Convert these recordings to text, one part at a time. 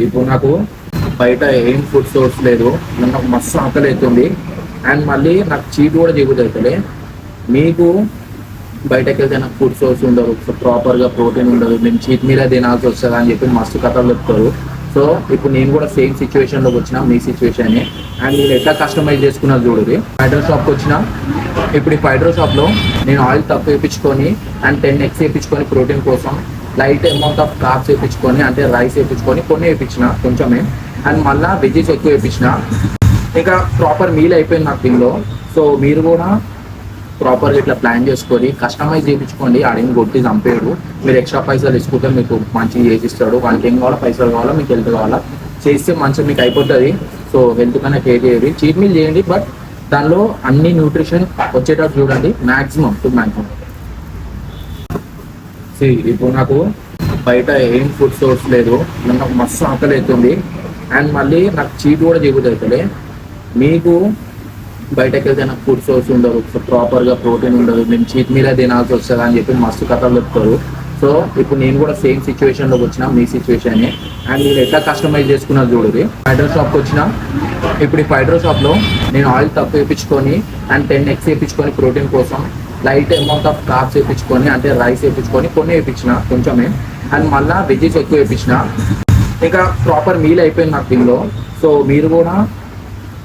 ఇప్పుడు నాకు బయట ఏం ఫుడ్ సోర్స్ లేదు, నాకు మస్తు ఆకలి అవుతుంది. అండ్ మళ్ళీ నాకు చీట్ కూడా దిగుతుంది అవుతుంది. మీకు బయటకు వెళ్తే నాకు ఫుడ్ సోర్స్ ఉండదు, ప్రాపర్గా ప్రోటీన్ ఉండదు, నేను చీట్ మీరే తినాల్సి వస్తుంది అని చెప్పి మస్తు కథలు చెప్తారు. సో ఇప్పుడు నేను కూడా సేమ్ సిచ్యువేషన్లోకి వచ్చిన మీ సిచ్యువేషన్ని. అండ్ నేను ఎట్లా కస్టమైజ్ చేసుకున్నది చూడదు. ఫైడర్ షాప్కి వచ్చిన. ఇప్పుడు ఈ ఫైడర్ షాప్లో నేను ఆయిల్ తక్కువ వేయించుకొని అండ్ 10 eggs వేయించుకొని ప్రోటీన్ కోసం లైట్ అమౌంట్ ఆఫ్ కార్బ్స్ వేయించుకొని, అంటే రైస్ వేయించుకొని కొన్ని వేయించిన కొంచెమే, అండ్ మళ్ళీ వెజ్జెస్ ఎక్కువ వేయించిన. ఇంకా ప్రాపర్ మీల్ అయిపోయింది నాకు దీనిలో. సో మీరు కూడా ప్రాపర్గా ఇట్లా ప్లాన్ చేసుకొని కస్టమైజ్ చేయించుకోండి. ఆడిని కొట్టి చంపేడు. మీరు ఎక్స్ట్రా పైసలు ఇసుకుంటే మీకు మంచిగా చేసిస్తాడు. వాళ్ళకి ఏం కావాలో పైసలు కావాలో, మీకు హెల్త్ కావాలా, చేస్తే మంచిగా మీకు అయిపోతుంది. సో హెల్త్ కన్నా కేర్ చేయండి, చీట్ మీల్ చేయండి, బట్ దానిలో అన్ని న్యూట్రిషన్ వచ్చేటట్టు చూడండి, మ్యాక్సిమం టు మ్యాక్సిమం. ఇప్పుడు నాకు బయట ఏం ఫుడ్ సోర్స్ లేదు, నాకు మస్తు ఆకలి అవుతుంది. అండ్ మళ్ళీ నాకు చీట్ కూడా దిగుతుంది అవుతుంది. మీకు బయటకు వెళ్తే నాకు ఫుడ్ సోర్స్ ఉండదు, ప్రాపర్గా ప్రోటీన్ ఉండదు, నేను చీట్ మీరే తినాల్సి వస్తుంది అని చెప్పి మస్తు కథలు చెప్తారు. సో ఇప్పుడు నేను కూడా సేమ్ సిచ్యువేషన్లోకి వచ్చిన మీ సిచ్యువేషన్ని. అండ్ నేను ఎట్లా కస్టమైజ్ చేసుకున్నది చూడదు. ఫైడర్ షాప్కి వచ్చిన. ఇప్పుడు ఈ ఫైడర్ షాప్లో నేను ఆయిల్ తక్కువ వేయించుకొని అండ్ 10 eggs వేయించుకొని ప్రోటీన్ కోసం లైట్ అమౌంట్ ఆఫ్ కార్బ్స్ వేయించుకొని, అంటే రైస్ వేయించుకొని కొన్ని వేయించిన కొంచెమే, అండ్ మళ్ళీ వెజ్జెస్ ఎక్కువ వేయించిన. ఇంకా ప్రాపర్ మీల్ అయిపోయింది నాకు దీనిలో. సో మీరు కూడా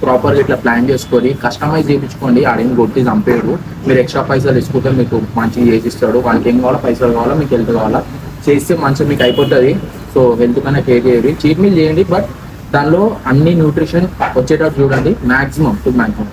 ప్రాపర్గా ఇట్లా ప్లాన్ చేసుకొని కస్టమైజ్ చేయించుకోండి. ఆడిని కొట్టి చంపేడు. మీరు ఎక్స్ట్రా పైసలు ఇసుకుంటే మీకు మంచిగా చేసిస్తాడు. వాళ్ళకి ఏం కావాలో పైసలు కావాలో, మీకు హెల్త్ కావాలా, చేస్తే మంచిగా మీకు అయిపోతుంది. సో హెల్త్ కన్నా కేర్ చేయండి, చీట్ మీల్ చేయండి, బట్ దానిలో అన్ని న్యూట్రిషన్ వచ్చేటట్టు చూడండి, మ్యాక్సిమం టు మ్యాక్సిమం.